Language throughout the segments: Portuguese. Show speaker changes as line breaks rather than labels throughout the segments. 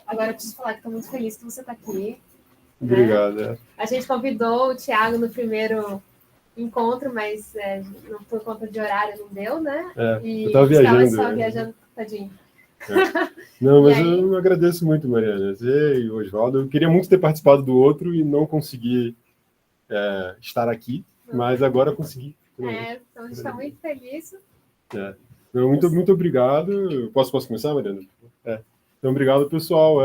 Agora eu preciso falar que estou muito feliz que você está aqui.
Obrigado.
Né? A gente convidou o Thiago no primeiro encontro, mas não por conta de horário não deu, né?
Eu estava viajando.
Estava só viajando, tadinho.
Não, mas eu agradeço muito, Mariana. Você e o Oswaldo. Eu queria muito ter participado do outro e não consegui estar aqui, mas agora consegui.
Então a gente está muito feliz.
Não, muito obrigado. Posso começar, Mariana? Então, obrigado, pessoal.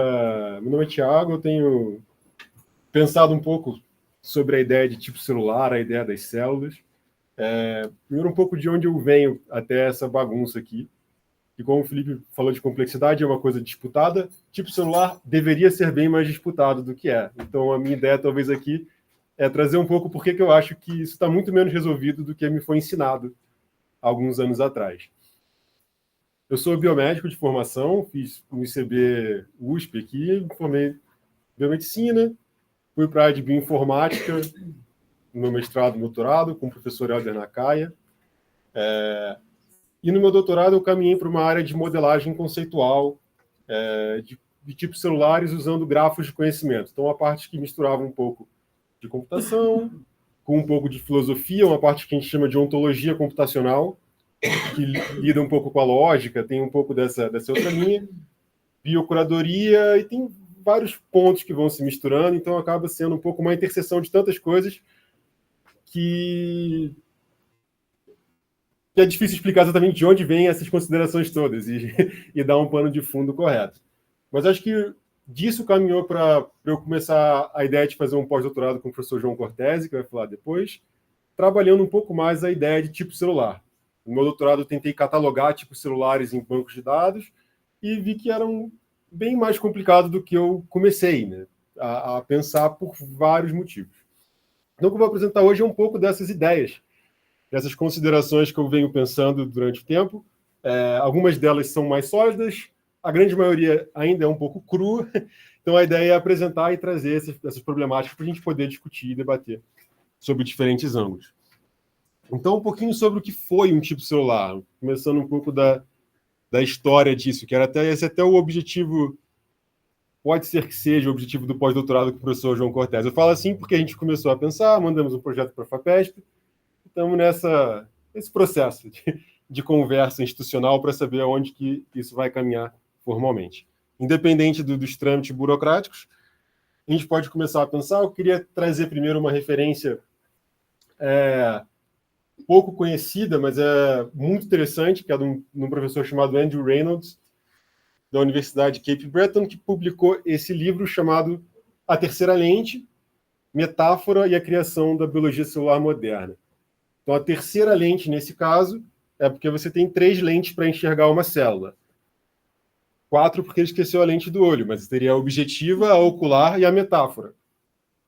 Meu nome é Thiago, eu tenho pensado um pouco sobre a ideia de tipo celular, a ideia das células. Primeiro, um pouco de onde eu venho até essa bagunça aqui. E como o Felipe falou de complexidade, é uma coisa disputada. Tipo celular deveria ser bem mais disputado do que é. Então, a minha ideia, talvez, aqui é trazer um pouco porque que eu acho que isso está muito menos resolvido do que me foi ensinado há alguns anos atrás. Eu sou biomédico de formação, fiz no ICB USP aqui, formei em biomedicina, fui para a área de bioinformática, no meu mestrado e doutorado, com o professor Helder Nakaya. E no meu doutorado eu caminhei para uma área de modelagem conceitual de tipos celulares usando grafos de conhecimento. Então, uma parte que misturava um pouco de computação, com um pouco de filosofia, uma parte que a gente chama de ontologia computacional, que lida um pouco com a lógica, tem um pouco dessa outra linha, biocuradoria, e tem vários pontos que vão se misturando, então acaba sendo um pouco uma interseção de tantas coisas que é difícil explicar exatamente de onde vêm essas considerações todas e dar um pano de fundo correto. Mas acho que disso caminhou para eu começar a ideia de fazer um pós-doutorado com o professor João Cortese, que vai falar depois, trabalhando um pouco mais a ideia de tipo celular. No meu doutorado eu tentei catalogar tipos celulares em bancos de dados e vi que eram bem mais complicado do que eu comecei, né, a pensar por vários motivos. Então, o que eu vou apresentar hoje é um pouco dessas ideias, dessas considerações que eu venho pensando durante o tempo. Algumas delas são mais sólidas, a grande maioria ainda é um pouco crua, então a ideia é apresentar e trazer essas problemáticas para a gente poder discutir e debater sobre diferentes ângulos. Então, um pouquinho sobre o que foi um tipo celular, começando um pouco da história disso, que era esse até o objetivo, pode ser que seja o objetivo do pós-doutorado com o professor João Cortese. Eu falo assim porque a gente começou a pensar, mandamos um projeto para a FAPESP, estamos nesse processo de conversa institucional para saber aonde que isso vai caminhar formalmente. Independente dos trâmites burocráticos, a gente pode começar a pensar. Eu queria trazer primeiro uma referência pouco conhecida, mas é muito interessante, que é de um professor chamado Andrew Reynolds, da Universidade Cape Breton, que publicou esse livro chamado A Terceira Lente, Metáfora e a Criação da Biologia Celular Moderna. Então, a terceira lente, nesse caso, é porque você tem 3 lentes para enxergar uma célula. 4 porque ele esqueceu a lente do olho, mas teria a objetiva, a ocular e a metáfora,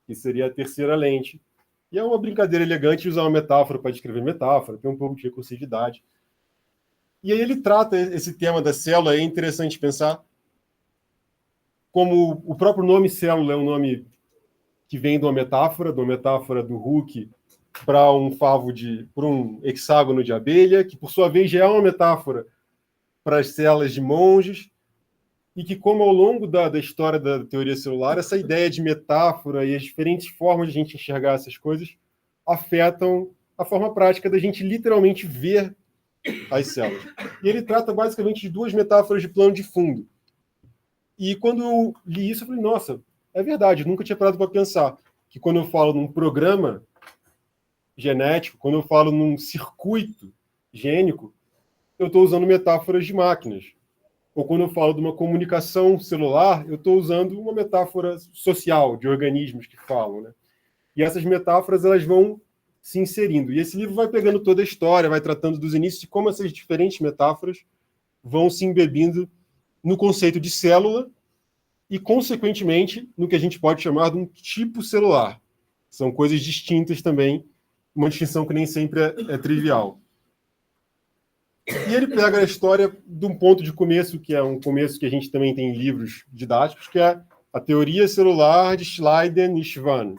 que seria a terceira lente. E é uma brincadeira elegante usar uma metáfora para descrever metáfora, tem um pouco de recursividade. E aí ele trata esse tema da célula, é interessante pensar como o próprio nome célula é um nome que vem de uma metáfora do Hooke para um hexágono de abelha, que por sua vez já é uma metáfora para as células de monges, e que como ao longo da história da teoria celular, essa ideia de metáfora e as diferentes formas de a gente enxergar essas coisas afetam a forma prática da gente literalmente ver as células. E ele trata basicamente de 2 metáforas de plano de fundo. E quando eu li isso, eu falei, nossa, é verdade, eu nunca tinha parado para pensar que quando eu falo num programa genético, quando eu falo num circuito gênico, eu estou usando metáforas de máquinas. Ou quando eu falo de uma comunicação celular, eu estou usando uma metáfora social, de organismos que falam, né? E essas metáforas, elas vão se inserindo. E esse livro vai pegando toda a história, vai tratando dos inícios de como essas diferentes metáforas vão se embebindo no conceito de célula e, consequentemente, no que a gente pode chamar de um tipo celular. São coisas distintas também, uma distinção que nem sempre é trivial. E ele pega a história de um ponto de começo, que é um começo que a gente também tem em livros didáticos, que é a teoria celular de Schleiden e Schwann,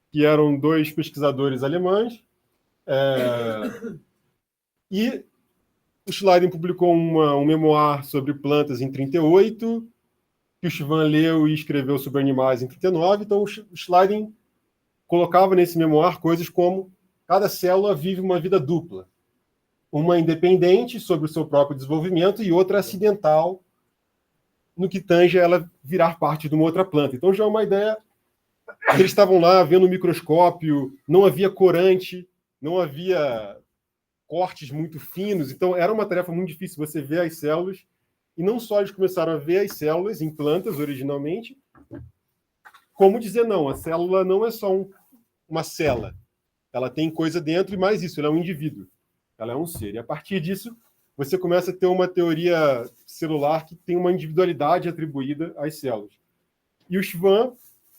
que eram 2 pesquisadores alemães. E o Schleiden publicou um memoir sobre plantas em 1938, que o Schwann leu e escreveu sobre animais em 39. Então, o Schleiden colocava nesse memoir coisas como cada célula vive uma vida dupla. Uma independente sobre o seu próprio desenvolvimento e outra acidental no que tange ela virar parte de uma outra planta. Então, já é uma ideia. Eles estavam lá vendo o microscópio, não havia corante, não havia cortes muito finos, então era uma tarefa muito difícil você ver as células. E não só eles começaram a ver as células em plantas originalmente, como dizer, não, a célula não é só uma célula. Ela tem coisa dentro e mais isso, ela é um indivíduo. Ela é um ser. E a partir disso, você começa a ter uma teoria celular que tem uma individualidade atribuída às células. E o Schwann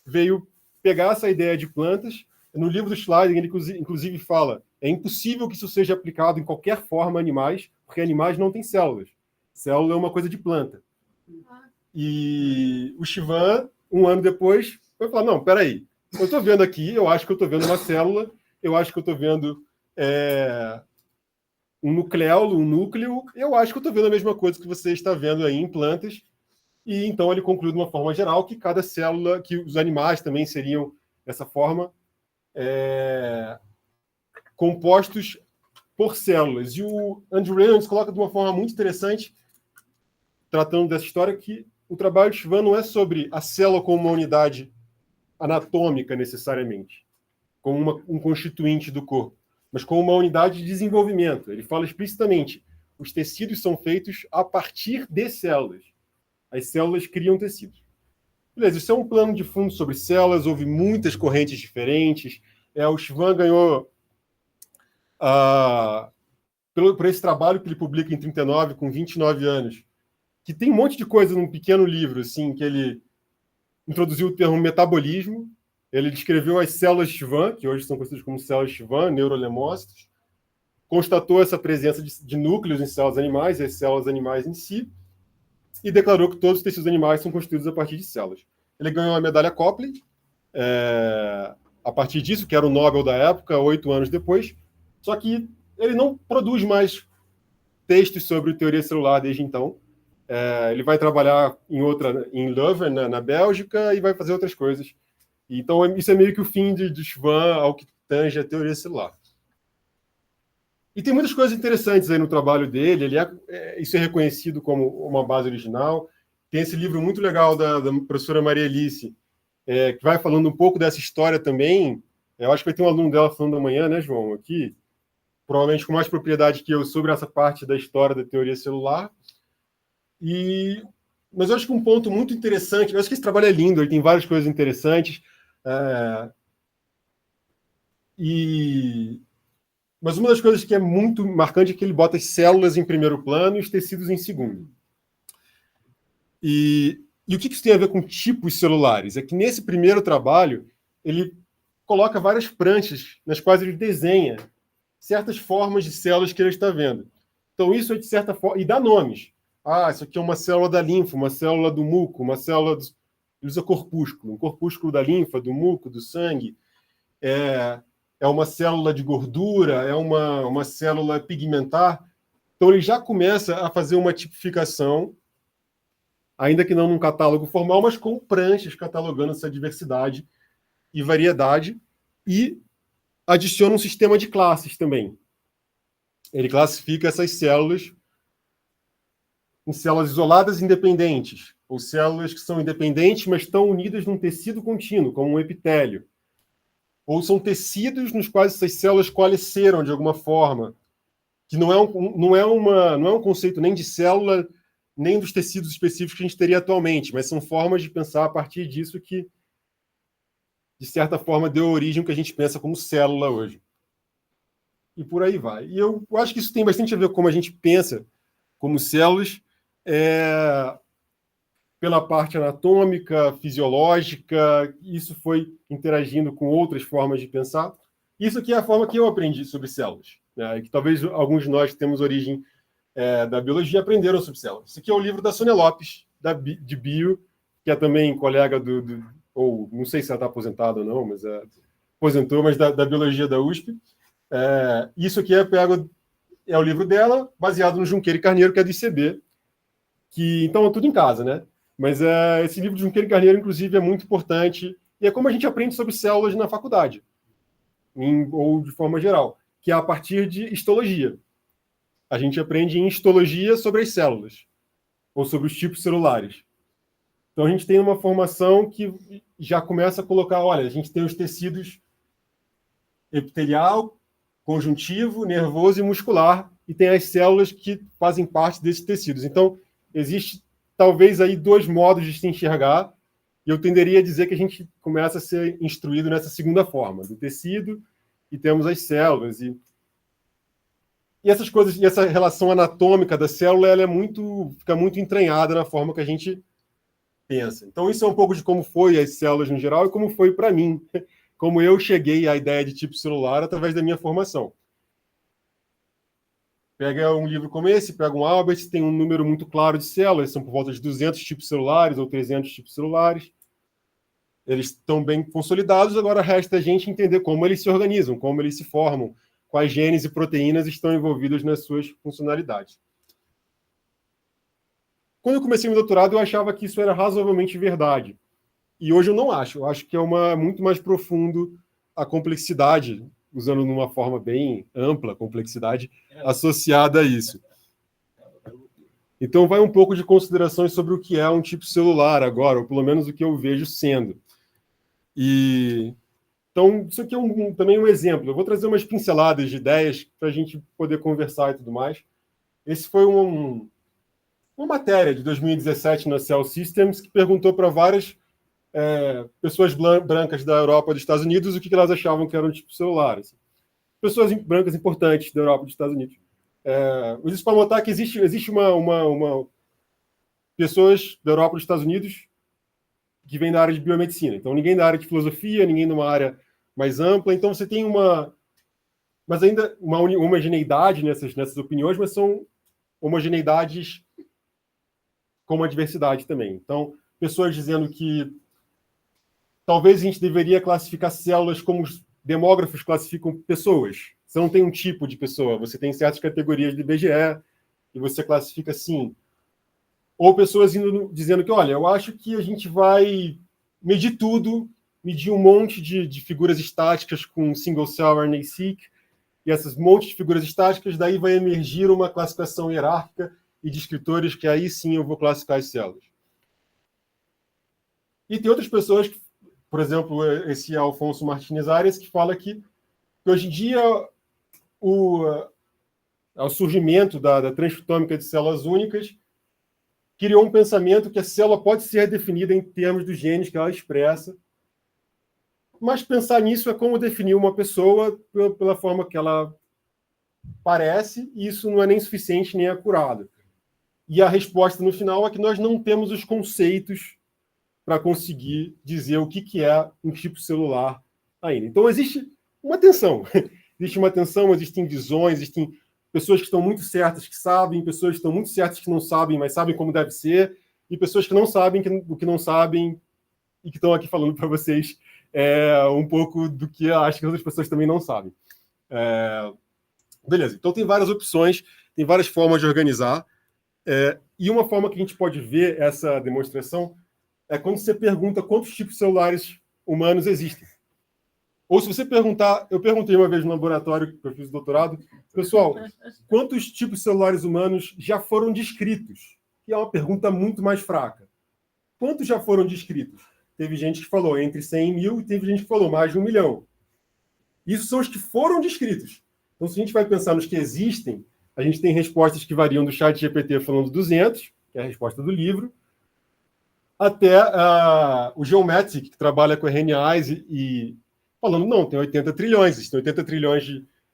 veio pegar essa ideia de plantas. No livro do Schleiden, ele inclusive fala: é impossível que isso seja aplicado em qualquer forma a animais, porque animais não têm células. Célula é uma coisa de planta. E o Schwann, um ano depois, vai falar: não, peraí, eu estou vendo aqui, eu acho que eu estou vendo uma célula, eu acho que eu estou vendo um nucleolo, um núcleo, eu acho que eu estou vendo a mesma coisa que você está vendo aí em plantas. E então ele conclui de uma forma geral que cada célula, que os animais também seriam dessa forma, compostos por células. E o Andrew Reynolds coloca de uma forma muito interessante, tratando dessa história, que o trabalho de Schwann não é sobre a célula como uma unidade anatômica, necessariamente, como um constituinte do corpo, mas como uma unidade de desenvolvimento. Ele fala explicitamente: os tecidos são feitos a partir de células. As células criam tecidos. Beleza, isso é um plano de fundo sobre células, houve muitas correntes diferentes. O Schwann ganhou por esse trabalho que ele publica em 39, com 29 anos, que tem um monte de coisa num pequeno livro, assim, que ele introduziu o termo metabolismo, ele descreveu as células Schwann, que hoje são conhecidas como células Schwann, neurolemócitos, constatou essa presença de núcleos em células animais, e as células animais em si, e declarou que todos os tecidos animais são constituídos a partir de células. Ele ganhou a medalha Copley, a partir disso, que era o Nobel da época, 8 anos depois, só que ele não produz mais textos sobre teoria celular desde então. Ele vai trabalhar em Leuven, na Bélgica, e vai fazer outras coisas. Então, isso é meio que o fim de Schwann ao que tange a teoria celular. E tem muitas coisas interessantes aí no trabalho dele. Isso é reconhecido como uma base original. Tem esse livro muito legal da professora Maria Alice, que vai falando um pouco dessa história também. Eu acho que vai ter um aluno dela falando amanhã, né, João, aqui, provavelmente com mais propriedade que eu, sobre essa parte da história da teoria celular. Mas eu acho que um ponto muito interessante, eu acho que esse trabalho é lindo, ele tem várias coisas interessantes, mas uma das coisas que é muito marcante é que ele bota as células em primeiro plano e os tecidos em segundo. E o que isso tem a ver com tipos celulares? É que nesse primeiro trabalho, ele coloca várias pranchas nas quais ele desenha certas formas de células que ele está vendo. Então, isso é de certa forma... E dá nomes. Isso aqui é uma célula da linfa, uma célula do muco, uma célula... Ele usa corpúsculo. Um corpúsculo da linfa, do muco, do sangue. É uma célula de gordura, é uma célula pigmentar. Então, ele já começa a fazer uma tipificação, ainda que não num catálogo formal, mas com pranchas catalogando essa diversidade e variedade, e adiciona um sistema de classes também. Ele classifica essas células em células isoladas e independentes, ou células que são independentes, mas estão unidas num tecido contínuo, como um epitélio. Ou são tecidos nos quais essas células coalesceram de alguma forma, que não é um conceito nem de célula, nem dos tecidos específicos que a gente teria atualmente, mas são formas de pensar a partir disso que, de certa forma, deu origem ao que a gente pensa como célula hoje. E por aí vai. E eu acho que isso tem bastante a ver com como a gente pensa como células, pela parte anatômica, fisiológica, isso foi interagindo com outras formas de pensar. Isso aqui é a forma que eu aprendi sobre células, né? Que talvez alguns de nós que temos origem da biologia aprenderam sobre células. Isso aqui é o livro da Sônia Lopes, de Bio, que é também colega ou não sei se ela está aposentada ou não, mas aposentou, mas da biologia da USP. Isso aqui é o livro dela, baseado no Junqueira e Carneiro, que é do ICB, então é tudo em casa, né? Mas esse livro de Junqueira Carneiro, inclusive, é muito importante. E é como a gente aprende sobre células na faculdade, ou de forma geral, que é a partir de histologia. A gente aprende em histologia sobre as células, ou sobre os tipos celulares. Então, a gente tem uma formação que já começa a colocar, olha, a gente tem os tecidos epitelial, conjuntivo, nervoso e muscular, e tem as células que fazem parte desses tecidos. Então, existe talvez aí 2 modos de se enxergar, e eu tenderia a dizer que a gente começa a ser instruído nessa segunda forma, do tecido, e temos as células. E essas coisas, e essa relação anatômica da célula, ela fica muito entranhada na forma que a gente pensa. Então, isso é um pouco de como foi as células no geral e como foi para mim, como eu cheguei à ideia de tipo celular através da minha formação. Pega um livro como esse, pega um Albert, tem um número muito claro de células, são por volta de 200 tipos celulares ou 300 tipos celulares. Eles estão bem consolidados, agora resta a gente entender como eles se organizam, como eles se formam, quais genes e proteínas estão envolvidos nas suas funcionalidades. Quando eu comecei meu doutorado, eu achava que isso era razoavelmente verdade. E hoje eu não acho. Eu acho que é muito mais profundo a complexidade, usando numa forma bem ampla, complexidade associada a isso. Então, vai um pouco de considerações sobre o que é um tipo celular agora, ou pelo menos o que eu vejo sendo. Então, isso aqui é também um exemplo. Eu vou trazer umas pinceladas de ideias para a gente poder conversar e tudo mais. Esse foi uma matéria de 2017 na Cell Systems que perguntou para várias pessoas brancas da Europa e dos Estados Unidos o que elas achavam que eram tipos celulares. Pessoas brancas importantes da Europa e dos Estados Unidos. Isso para notar que existe pessoas da Europa e dos Estados Unidos que vêm da área de biomedicina. Então, ninguém da área de filosofia, ninguém numa área mais ampla. Então, você tem mas ainda uma homogeneidade nessas opiniões, mas são homogeneidades com uma diversidade também. Então, pessoas dizendo que talvez a gente deveria classificar células como os demógrafos classificam pessoas. Você não tem um tipo de pessoa, você tem certas categorias de IBGE e você classifica assim. Ou pessoas dizendo que, olha, eu acho que a gente vai medir tudo, medir um monte de figuras estáticas com single-cell RNA-seq, e essas montes de figuras estáticas, daí vai emergir uma classificação hierárquica e descritores que aí sim eu vou classificar as células. E tem outras pessoas, por exemplo, esse Alfonso Martínez Arias, que fala que hoje em dia o surgimento da transcriptômica de células únicas criou um pensamento que a célula pode ser definida em termos dos genes que ela expressa, mas pensar nisso é como definir uma pessoa pela forma que ela parece, e isso não é nem suficiente nem acurado. E a resposta no final é que nós não temos os conceitos para conseguir dizer o que é um tipo celular ainda. Então, existe uma tensão. Existe uma tensão, existem visões, existem pessoas que estão muito certas que sabem, pessoas que estão muito certas que não sabem, mas sabem como deve ser, e pessoas que não sabem o que não sabem e que estão aqui falando para vocês um pouco do que eu acho que outras pessoas também não sabem. Beleza, então tem várias opções, tem várias formas de organizar, e uma forma que a gente pode ver essa demonstração é quando você pergunta quantos tipos celulares humanos existem. Ou se você perguntar, eu perguntei uma vez no laboratório que eu fiz o doutorado, pessoal, quantos tipos celulares humanos já foram descritos? Que é uma pergunta muito mais fraca. Quantos já foram descritos? Teve gente que falou entre 100 mil e teve gente que falou mais de 1 milhão. Isso são os que foram descritos. Então, se a gente vai pensar nos que existem, a gente tem respostas que variam do ChatGPT falando 200, que é a resposta do livro, até o Geometric, que trabalha com RNAs e falando, não, tem 80 trilhões, existem 80 trilhões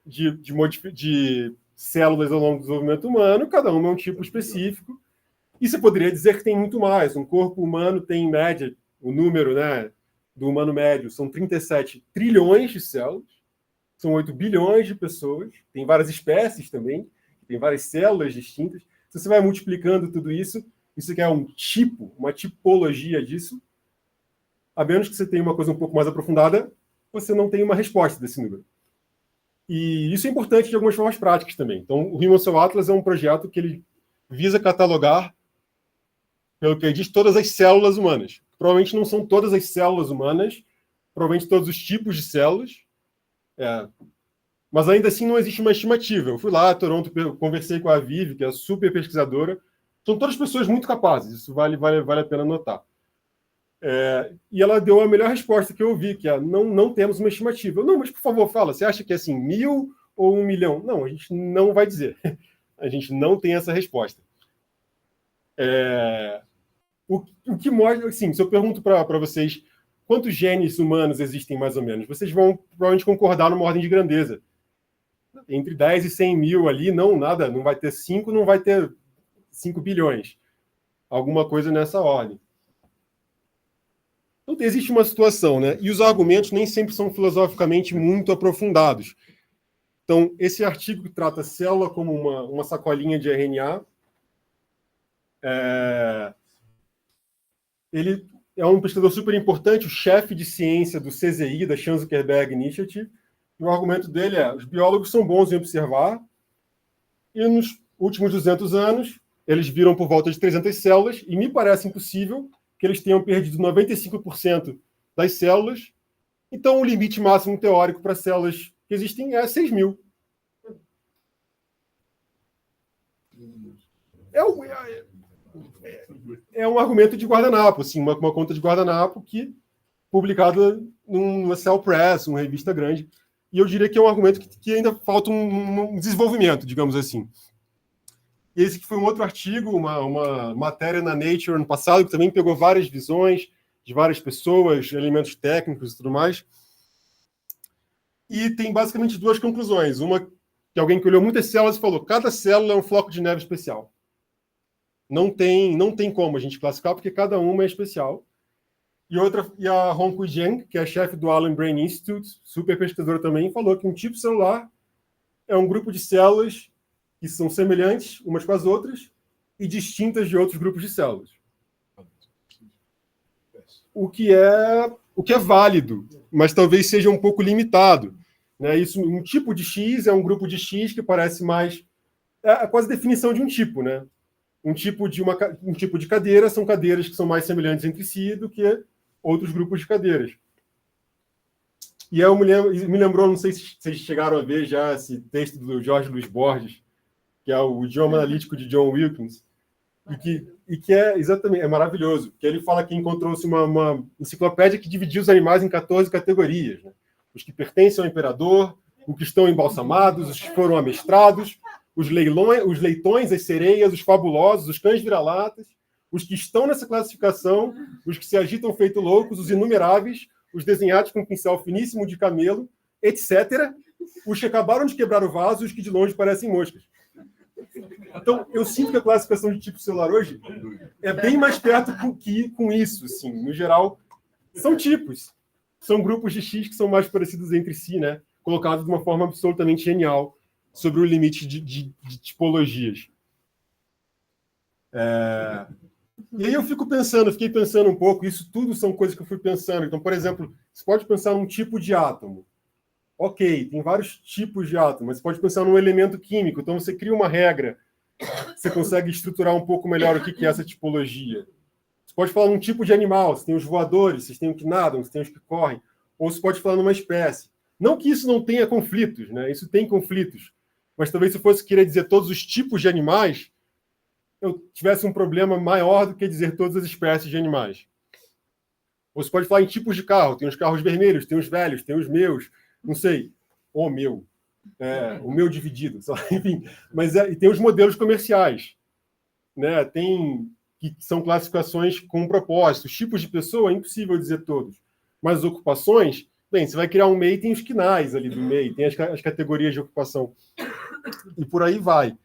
de células ao longo do desenvolvimento humano, cada uma é um tipo específico, e você poderia dizer que tem muito mais. Um corpo humano tem, em média, o número do humano médio são 37 trilhões de células, são 8 bilhões de pessoas, tem várias espécies também, tem várias células distintas. Se você vai multiplicando tudo isso, isso que é um tipo, uma tipologia disso, a menos que você tenha uma coisa um pouco mais aprofundada, você não tem uma resposta desse número. E isso é importante de algumas formas práticas também. Então, o Human Cell Atlas é um projeto que ele visa catalogar pelo que ele diz, todas as células humanas. Provavelmente não são todas as células humanas, provavelmente todos os tipos de células, mas ainda assim não existe uma estimativa. Eu fui lá a Toronto, conversei com a Vivi, que é super pesquisadora. São todas pessoas muito capazes, isso vale a pena notar. E ela deu a melhor resposta que eu ouvi, que é não temos uma estimativa. Não, mas por favor, fala, você acha que é assim, 1.000 ou 1 milhão? Não, a gente não vai dizer. A gente não tem essa resposta. O que mostra, assim, se eu pergunto para vocês quantos genes humanos existem mais ou menos, vocês vão provavelmente concordar numa ordem de grandeza. Entre 10 e 100 mil ali, não vai ter 5, não vai ter 5 bilhões. Alguma coisa nessa ordem. Então, existe uma situação, né? E os argumentos nem sempre são filosoficamente muito aprofundados. Então, esse artigo que trata a célula como uma sacolinha de RNA, ele é um pesquisador super importante, o chefe de ciência do CZI, da Chan Zuckerberg Initiative. E o argumento dele é: os biólogos são bons em observar, e nos últimos 200 anos, eles viram por volta de 300 células, e me parece impossível que eles tenham perdido 95% das células. Então, o limite máximo teórico para células que existem é 6.000. É um argumento de guardanapo, assim, uma conta de guardanapo publicada numa Cell Press, uma revista grande. E eu diria que é um argumento que ainda falta um desenvolvimento, digamos assim. E esse que foi um outro artigo, uma matéria na Nature ano passado, que também pegou várias visões de várias pessoas, elementos técnicos e tudo mais. E tem basicamente duas conclusões. Uma, que alguém que olhou muitas células e falou: cada célula é um floco de neve especial. Não tem como a gente classificar, porque cada uma é especial. E a Honghui Zheng, que é a chefe do Allen Brain Institute, super pesquisadora também, falou que um tipo celular é um grupo de células que são semelhantes umas com as outras e distintas de outros grupos de células. O que é válido, mas talvez seja um pouco limitado. Né? Um tipo de X é um grupo de X que parece mais... É quase a definição de um tipo, né? Um tipo de cadeira são cadeiras que são mais semelhantes entre si do que outros grupos de cadeiras. E eu me lembrou, não sei se vocês chegaram a ver já esse texto do Jorge Luiz Borges, que é o idioma analítico de John Wilkins, e que é exatamente maravilhoso, que ele fala que encontrou-se uma enciclopédia que dividia os animais em 14 categorias, né? Os que pertencem ao imperador, os que estão embalsamados, os que foram amestrados, os leitões, as sereias, os fabulosos, os cães vira-latas, os que estão nessa classificação, os que se agitam feito loucos, os inumeráveis, os desenhados com pincel finíssimo de camelo, etc., os que acabaram de quebrar o vaso e os que de longe parecem moscas. Então, eu sinto que a classificação de tipo celular hoje é bem mais perto com isso, assim. No geral, são tipos. São grupos de X que são mais parecidos entre si, né? Colocados de uma forma absolutamente genial sobre o limite de tipologias. E aí eu fiquei pensando um pouco, isso tudo são coisas que eu fui pensando. Então, por exemplo, você pode pensar num tipo de átomo. Ok, tem vários tipos de átomo, mas você pode pensar num elemento químico. Então, você cria uma regra, você consegue estruturar um pouco melhor o que é essa tipologia. Você pode falar num tipo de animal, você tem os voadores, você tem os que nadam, você tem os que correm. Ou você pode falar numa espécie. Não que isso não tenha conflitos, né? Isso tem conflitos. Mas talvez se eu fosse querer dizer todos os tipos de animais, eu tivesse um problema maior do que dizer todas as espécies de animais. Ou você pode falar em tipos de carro. Tem os carros vermelhos, tem os velhos, tem os meus, não sei, o meu dividido, enfim. Mas e tem os modelos comerciais, né? Que são classificações com um propósito. Os tipos de pessoa é impossível dizer todos. Mas as ocupações, bem, você vai criar um MEI, tem os quinais ali do MEI, tem as categorias de ocupação. E por aí vai.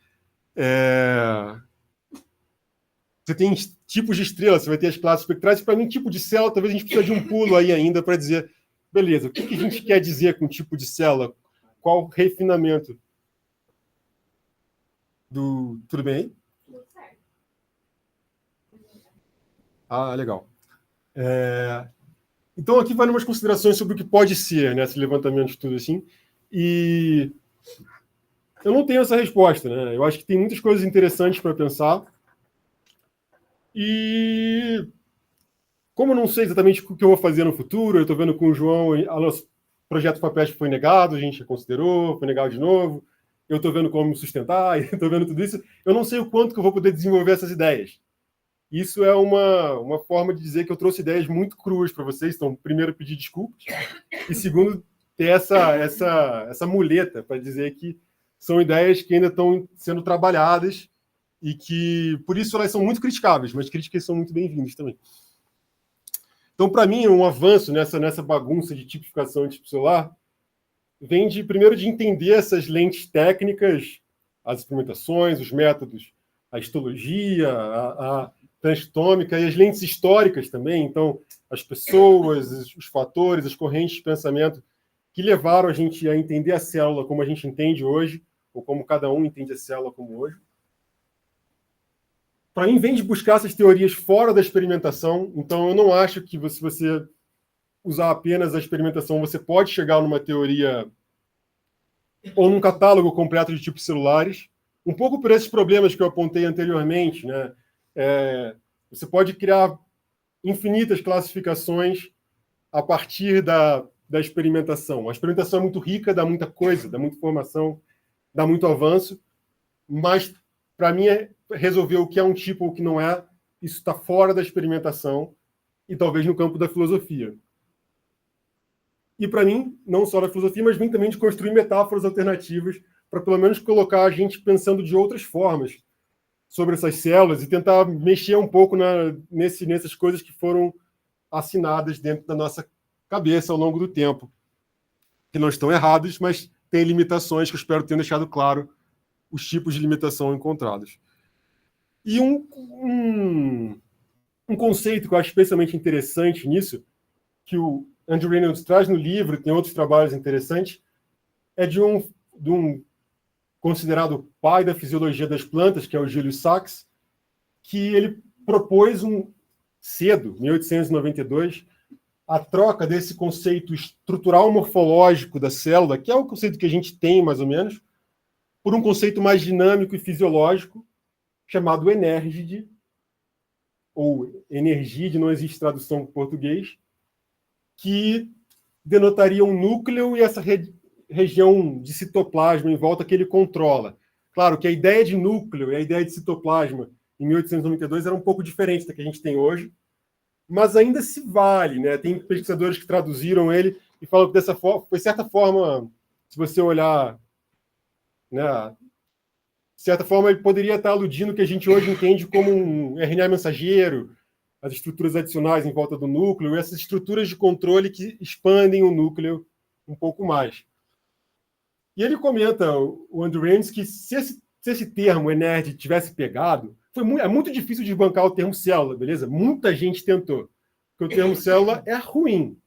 Você tem tipos de estrelas, você vai ter as classes espectrais. Para mim, tipo de célula, talvez a gente precise de um pulo aí ainda para dizer, beleza, o que a gente quer dizer com tipo de célula? Qual refinamento? Tudo bem? Tudo certo. Ah, legal. Então, aqui vai umas considerações sobre o que pode ser, né, esse levantamento de tudo assim. E eu não tenho essa resposta, né? Eu acho que tem muitas coisas interessantes para pensar. E como eu não sei exatamente o que eu vou fazer no futuro, eu estou vendo com o João, o nosso projeto FAPESP foi negado, a gente já considerou, foi negado de novo, eu estou vendo como me sustentar, estou vendo tudo isso, eu não sei o quanto que eu vou poder desenvolver essas ideias. Isso é uma forma de dizer que eu trouxe ideias muito cruas para vocês, então, primeiro, pedir desculpas, e segundo, ter essa muleta para dizer que são ideias que ainda estão sendo trabalhadas e que, por isso, elas são muito criticáveis, mas críticas são muito bem-vindas também. Então, para mim, um avanço nessa bagunça de tipificação de tipo celular vem primeiro de entender essas lentes técnicas, as experimentações, os métodos, a histologia, a transitômica e as lentes históricas também. Então, as pessoas, os fatores, as correntes de pensamento que levaram a gente a entender a célula como a gente entende hoje, ou como cada um entende a célula como hoje. Para mim, vem de buscar essas teorias fora da experimentação. Então, eu não acho que se você usar apenas a experimentação, você pode chegar numa teoria ou num catálogo completo de tipos celulares. Um pouco por esses problemas que eu apontei anteriormente, né? Você pode criar infinitas classificações a partir da experimentação. A experimentação é muito rica, dá muita coisa, dá muita informação, dá muito avanço, mas, para mim, resolver o que é um tipo ou o que não é, isso está fora da experimentação e talvez no campo da filosofia. E, para mim, não só da filosofia, mas vem também de construir metáforas alternativas para, pelo menos, colocar a gente pensando de outras formas sobre essas células e tentar mexer um pouco nessas coisas que foram assinadas dentro da nossa cabeça ao longo do tempo, que não estão errados, mas têm limitações que eu espero ter deixado claro os tipos de limitação encontrados. E um conceito que eu acho especialmente interessante nisso, que o Andrew Reynolds traz no livro, tem outros trabalhos interessantes, é de um considerado pai da fisiologia das plantas, que é o Julius Sachs, que ele propôs cedo, 1892, a troca desse conceito estrutural morfológico da célula, que é o conceito que a gente tem, mais ou menos, por um conceito mais dinâmico e fisiológico, chamado Energide, ou Energide, não existe tradução para português, que denotaria um núcleo e essa região de citoplasma em volta que ele controla. Claro que a ideia de núcleo e a ideia de citoplasma em 1892 era um pouco diferente da que a gente tem hoje, mas ainda se vale, né? Tem pesquisadores que traduziram ele e falam que dessa forma, de certa forma, se você olhar, né, de certa forma, ele poderia estar aludindo o que a gente hoje entende como um RNA mensageiro, as estruturas adicionais em volta do núcleo, essas estruturas de controle que expandem o núcleo um pouco mais. E ele comenta, o Andrew Reynolds, que se esse termo ENERD tivesse pegado, é muito difícil de bancar o termo célula, beleza? Muita gente tentou, porque o termo célula é ruim.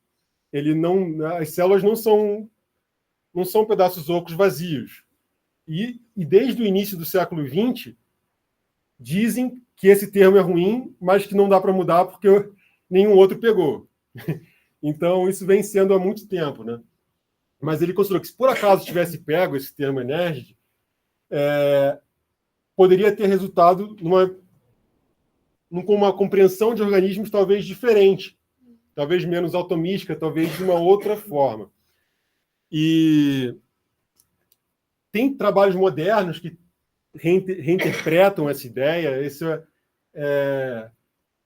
As células não são pedaços ocos vazios. E desde o início do século XX, dizem que esse termo é ruim, mas que não dá para mudar porque nenhum outro pegou. Então, isso vem sendo há muito tempo, né? Mas ele considerou que, se por acaso tivesse pego esse termo ENERD, poderia ter resultado com uma compreensão de organismos talvez diferente, talvez menos automística, talvez de uma outra forma. E tem trabalhos modernos que reinterpretam essa ideia,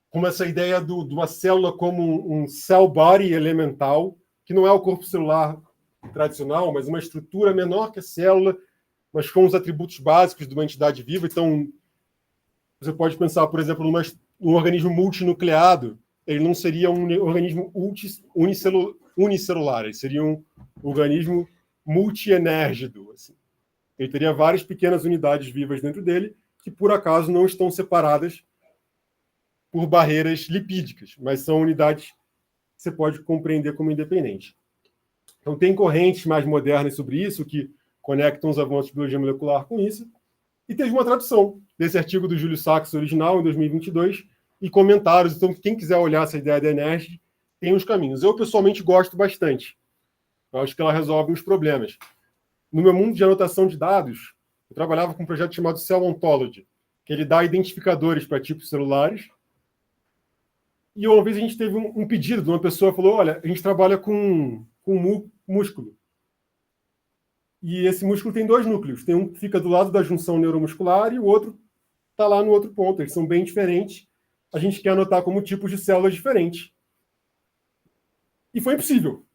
como essa ideia de uma célula como um cell body elemental, que não é o corpo celular tradicional, mas uma estrutura menor que a célula, mas com os atributos básicos de uma entidade viva. Então, você pode pensar, por exemplo, num organismo multinucleado. Ele não seria um organismo unicelular, ele seria um organismo multienérgido. Assim. Ele teria várias pequenas unidades vivas dentro dele, que por acaso não estão separadas por barreiras lipídicas, mas são unidades que você pode compreender como independentes. Então, tem correntes mais modernas sobre isso, que conectam os avanços de biologia molecular com isso, e teve uma tradução desse artigo do Júlio Sachs original, em 2022, e comentários. Então, quem quiser olhar essa ideia da ENERD, tem uns caminhos. Eu, pessoalmente, gosto bastante. Eu acho que ela resolve uns problemas. No meu mundo de anotação de dados, eu trabalhava com um projeto chamado Cell Ontology, que ele dá identificadores para tipos celulares, E uma vez a gente teve um pedido de uma pessoa, falou, olha, a gente trabalha com músculo. E esse músculo tem 2 núcleos. Tem um que fica do lado da junção neuromuscular e o outro está lá no outro ponto. Eles são bem diferentes. A gente quer anotar como tipos de células diferentes. E foi impossível.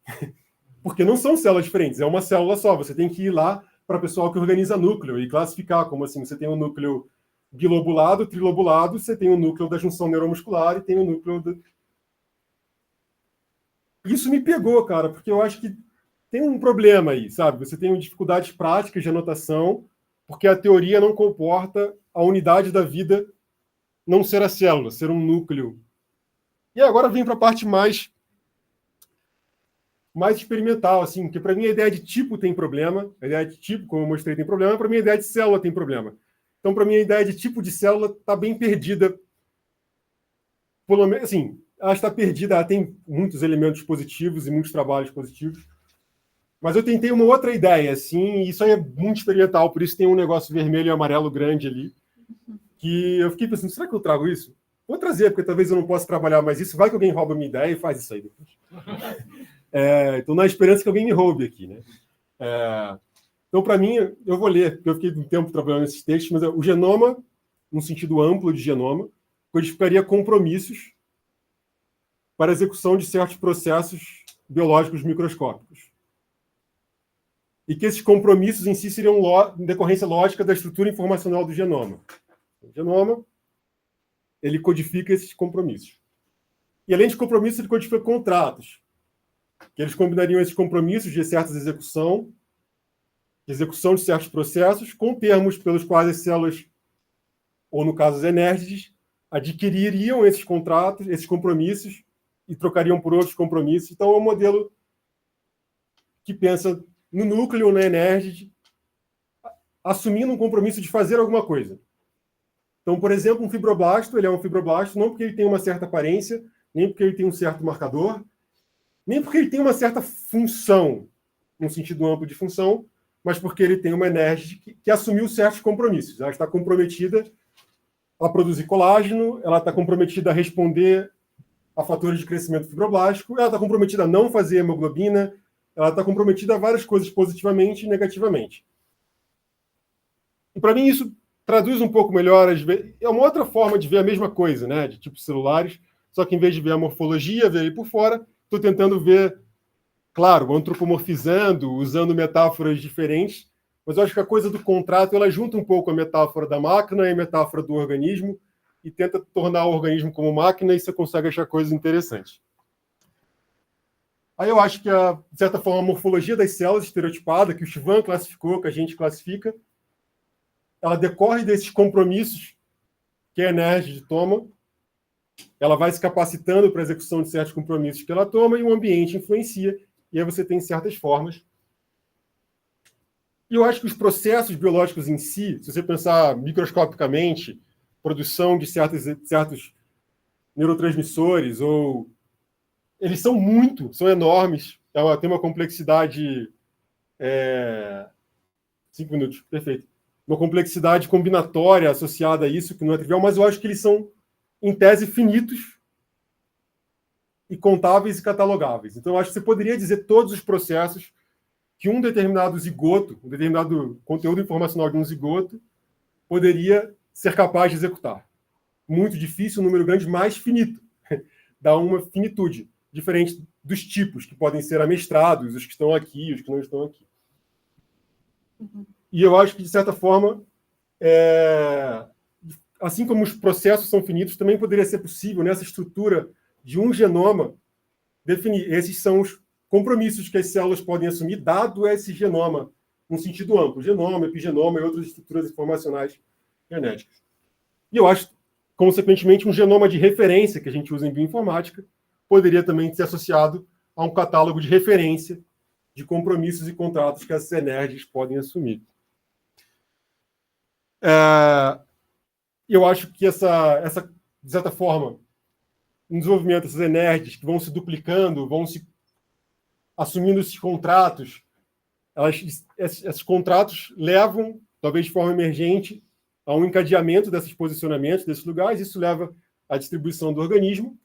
Porque não são células diferentes. É uma célula só. Você tem que ir lá para o pessoal que organiza núcleo e classificar como assim. Você tem um núcleo bilobulado, trilobulado, você tem o núcleo da junção neuromuscular e tem o núcleo do... Isso me pegou, cara, porque eu acho que tem um problema aí, sabe? Você tem dificuldades práticas de anotação, porque a teoria não comporta a unidade da vida não ser a célula, ser um núcleo. E agora vem para a parte mais experimental, assim, que para mim a ideia de tipo tem problema, a ideia de tipo, como eu mostrei, tem problema, para mim a ideia de célula tem problema. Então, para mim, a ideia de tipo de célula está bem perdida. Pelo menos, assim, ela está perdida, ela tem muitos elementos positivos e muitos trabalhos positivos. Mas eu tentei uma outra ideia, assim, e isso aí é muito experimental, por isso tem um negócio vermelho e amarelo grande ali, que eu fiquei pensando, será que eu trago isso? Vou trazer, porque talvez eu não possa trabalhar mais isso. Vai que alguém rouba a minha ideia e faz isso aí depois. Então, na esperança que alguém me roube aqui, né? Então, para mim, eu vou ler, porque eu fiquei um tempo trabalhando nesses textos, mas o genoma, num sentido amplo de genoma, codificaria compromissos para a execução de certos processos biológicos microscópicos. E que esses compromissos em si seriam decorrência lógica da estrutura informacional do genoma. O genoma, ele codifica esses compromissos. E, além de compromissos, ele codifica contratos, que eles combinariam esses compromissos de certas execução de certos processos, com termos pelos quais as células, ou no caso as enérgides, adquiririam esses contratos, esses compromissos, e trocariam por outros compromissos. Então, é um modelo que pensa no núcleo, na enérgide, assumindo um compromisso de fazer alguma coisa. Então, por exemplo, um fibroblasto, ele é um fibroblasto não porque ele tem uma certa aparência, nem porque ele tem um certo marcador, nem porque ele tem uma certa função, num sentido amplo de função, mas porque ele tem uma enérgica que assumiu certos compromissos. Ela está comprometida a produzir colágeno, ela está comprometida a responder a fatores de crescimento fibroblástico, ela está comprometida a não fazer hemoglobina, ela está comprometida a várias coisas positivamente e negativamente. E para mim isso traduz um pouco melhor, é uma outra forma de ver a mesma coisa, né, de tipos celulares, só que em vez de ver a morfologia, ver aí por fora, estou tentando ver, claro, antropomorfizando, usando metáforas diferentes, mas eu acho que a coisa do contrato, ela junta um pouco a metáfora da máquina e a metáfora do organismo e tenta tornar o organismo como máquina e você consegue achar coisas interessantes. Aí eu acho que, de certa forma, a morfologia das células estereotipada, que o Schwann classificou, que a gente classifica, ela decorre desses compromissos que a enérgide toma, ela vai se capacitando para a execução de certos compromissos que ela toma e o ambiente influencia, e aí você tem certas formas. E eu acho que os processos biológicos em si, se você pensar microscopicamente, produção de certos neurotransmissores, ou eles são enormes, tem uma complexidade... 5 minutos, perfeito. Uma complexidade combinatória associada a isso, que não é trivial, mas eu acho que eles são, em tese, finitos e contáveis e catalogáveis. Então, eu acho que você poderia dizer todos os processos que um determinado zigoto, um determinado conteúdo informacional de um zigoto, poderia ser capaz de executar. Muito difícil, um número grande, mais finito. Dá uma finitude, diferente dos tipos, que podem ser amestrados, os que estão aqui, os que não estão aqui. E eu acho que, de certa forma, assim como os processos são finitos, também poderia ser possível, nessa estrutura de um genoma, definir esses são os compromissos que as células podem assumir, dado esse genoma, num sentido amplo, genoma, epigenoma e outras estruturas informacionais genéticas. E eu acho, consequentemente, um genoma de referência, que a gente usa em bioinformática, poderia também ser associado a um catálogo de referência de compromissos e contratos que as enérgicas podem assumir. Eu acho que essa, de certa forma, um desenvolvimento dessas enérgicas que vão se duplicando, vão se assumindo esses contratos, esses contratos levam, talvez de forma emergente, a um encadeamento desses posicionamentos, desses lugares, isso leva à distribuição do organismo,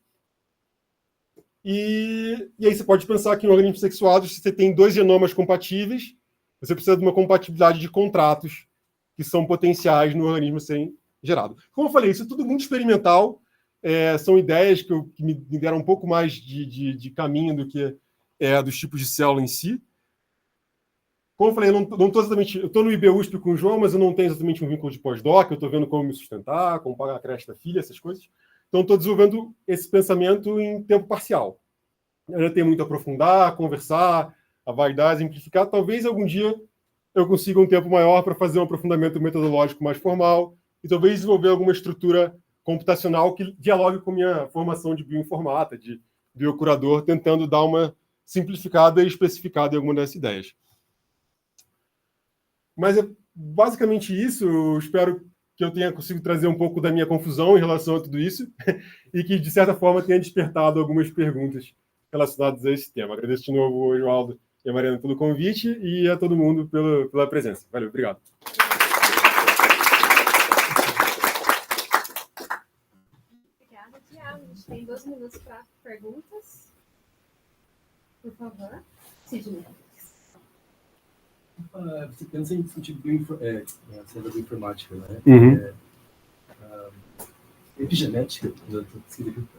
E aí você pode pensar que em organismos sexuados, se você tem 2 genomas compatíveis, você precisa de uma compatibilidade de contratos que são potenciais no organismo serem gerado. Como eu falei, isso é tudo muito experimental, são ideias que me deram um pouco mais de caminho do que dos tipos de célula em si. Como eu falei, eu não estou exatamente... Eu estou no IBUSP com o João, mas eu não tenho exatamente um vínculo de pós-doc, eu estou vendo como me sustentar, como pagar a creche da filha, essas coisas. Então, estou desenvolvendo esse pensamento em tempo parcial. Eu ainda tenho muito a aprofundar, conversar, avaliar, exemplificar. Talvez algum dia eu consiga um tempo maior para fazer um aprofundamento metodológico mais formal e talvez desenvolver alguma estrutura computacional que dialogue com minha formação de bioinformata, de biocurador, tentando dar uma simplificada e especificada em alguma dessas ideias. Mas é basicamente isso. Eu espero que eu tenha conseguido trazer um pouco da minha confusão em relação a tudo isso e que, de certa forma, tenha despertado algumas perguntas relacionadas a esse tema. Agradeço de novo ao Joaldo e a Mariana pelo convite e a todo mundo pela presença. Valeu, obrigado.
Obrigada, Tiago. A gente tem 2 minutos para perguntas. Por favor. Sidney.
Você pensa em sentido da bioinformática, né?
Uhum.
Epigenética,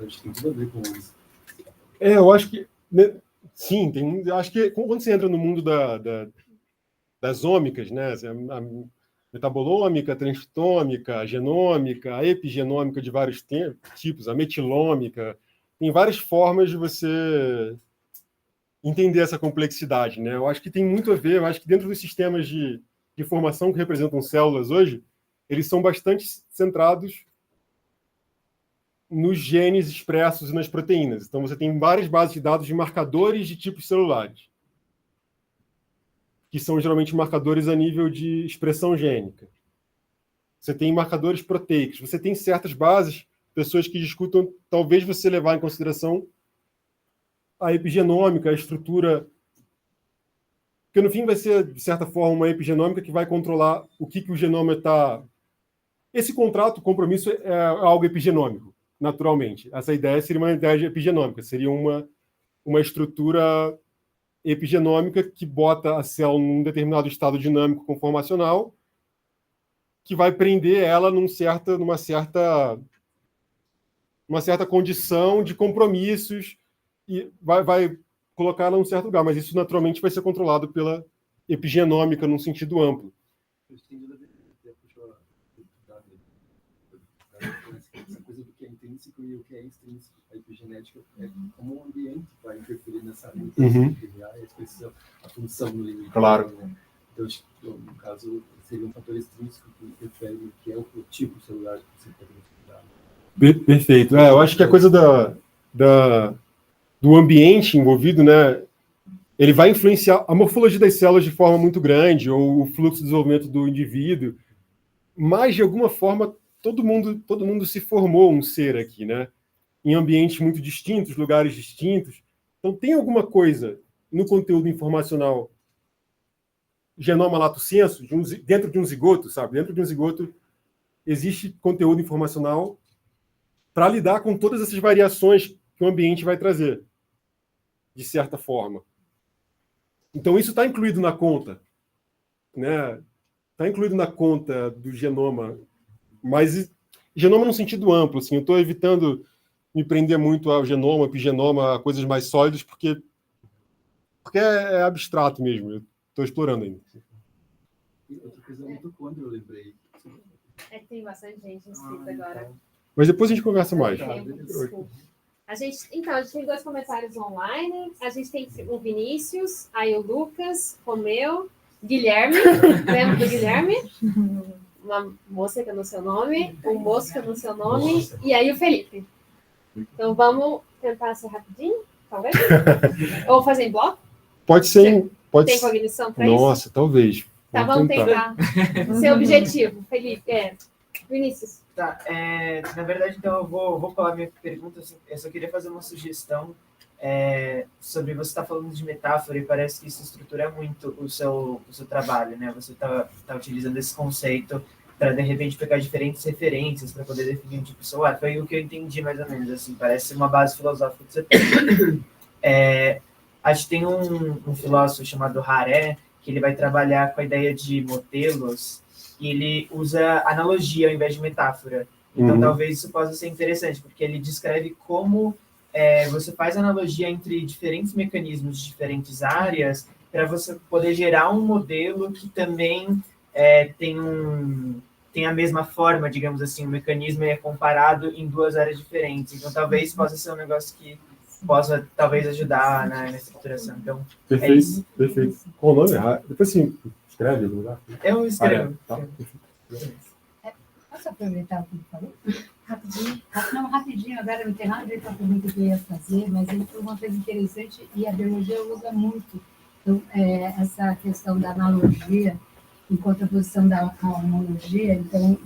acho que tem tudo a ver com isso.
Eu acho que... Né, sim, acho que quando você entra no mundo das ômicas, né? A metabolômica, a transcriptômica, a genômica, a epigenômica de vários tipos, a metilômica, tem várias formas de você entender essa complexidade, né? Eu acho que tem muito a ver, eu acho que dentro dos sistemas de informação que representam células hoje, eles são bastante centrados nos genes expressos e nas proteínas. Então, você tem várias bases de dados de marcadores de tipos celulares, que são geralmente marcadores a nível de expressão gênica. Você tem marcadores proteicos. Você tem certas bases, pessoas que discutam, talvez você levar em consideração a epigenômica, a estrutura... Porque, no fim, vai ser, de certa forma, uma epigenômica que vai controlar o que o genoma está... Esse contrato, o compromisso, é algo epigenômico, naturalmente. Essa ideia seria uma ideia epigenômica, seria uma estrutura epigenômica que bota a célula num determinado estado dinâmico conformacional que vai prender ela numa certa condição de compromissos e vai colocar ela num certo lugar, mas isso naturalmente vai ser controlado pela epigenômica num sentido amplo.
Essa coisa do que é intrínseco e o que é extrínseco. A epigenética é como o ambiente vai interferir nessa limitação a função no limite.
Claro.
Né? Então, no caso, seria um fator extrínseco que interfere no que é o tipo celular que você pode identificar.
Perfeito. Eu acho que a coisa do ambiente envolvido, né, ele vai influenciar a morfologia das células de forma muito grande, ou o fluxo de desenvolvimento do indivíduo, mas, de alguma forma, todo mundo se formou um ser aqui, né? Em ambientes muito distintos, lugares distintos. Então, tem alguma coisa no conteúdo informacional, genoma lato sensu, dentro de um zigoto, sabe? Dentro de um zigoto existe conteúdo informacional para lidar com todas essas variações que o ambiente vai trazer, de certa forma. Então, isso está incluído na conta, né? Está incluído na conta do genoma, mas genoma no sentido amplo, assim, eu estou evitando me prender muito ao genoma, epigenoma, a coisas mais sólidas, porque é abstrato mesmo, eu estou explorando ainda.
E outra coisa mitocôndria, eu lembrei.
Tem bastante gente inscrita agora.
Então.
Mas depois a gente conversa mais.
A gente tem 2 comentários online. A gente tem o Vinícius, aí o Lucas, Romeu, Guilherme, lembra do Guilherme? Uma moça que é no seu nome, um moço que é no seu nome, e aí o Felipe. Então vamos tentar ser rapidinho, talvez? Ou fazer em bloco?
Pode ser.
Tem cognição para isso?
Nossa, talvez.
Tá, vamos tentar. Seu objetivo, Felipe. Vinícius.
Tá, na verdade, então eu vou falar minha pergunta. Eu só queria fazer uma sugestão sobre você estar falando de metáfora e parece que isso estrutura muito o seu trabalho, né? Você tá utilizando esse conceito para de repente pegar diferentes referências para poder definir um tipo celular. Foi o que eu entendi mais ou menos, assim, parece uma base filosófica que você tem. Acho que tem um filósofo chamado Haré, que ele vai trabalhar com a ideia de modelos, e ele usa analogia ao invés de metáfora. Então, talvez isso possa ser interessante, porque ele descreve como você faz analogia entre diferentes mecanismos de diferentes áreas para você poder gerar um modelo que também tem a mesma forma, digamos assim, o mecanismo é comparado em duas áreas diferentes. Então, talvez possa ser um negócio que possa, talvez, ajudar na estruturação. Então,
perfeito,
é isso.
Perfeito. Qual o nome? Depois sim, escreve no lugar.
Eu escrevo.
Tá.
Posso aproveitar o que ele falou? Rapidinho. Não, rapidinho, agora não tem nada a ver com a pergunta que eu ia fazer, mas ele falou uma coisa interessante e a biologia usa muito então, essa questão da analogia em contraposição da homologia. Então,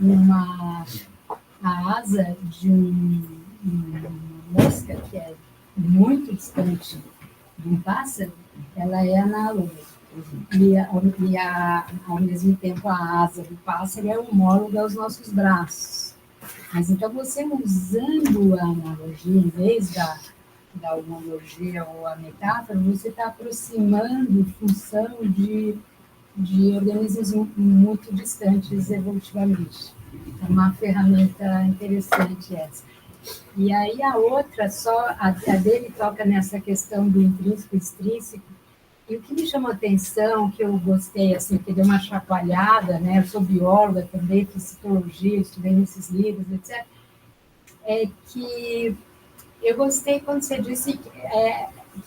a asa de uma mosca, que é muito distante de um pássaro, ela é análoga. Ao mesmo tempo, a asa do pássaro é homóloga aos nossos braços. Mas, então, você usando a analogia, em vez da homologia ou a metáfora, você está aproximando função de organismos muito distantes evolutivamente. É uma ferramenta interessante essa. E aí a outra, a dele toca nessa questão do intrínseco e extrínseco. E o que me chamou a atenção, que eu gostei, assim, que deu uma chacoalhada, né? Eu sou bióloga também, fiz citologia, estudei nesses livros, etc. É que eu gostei quando você disse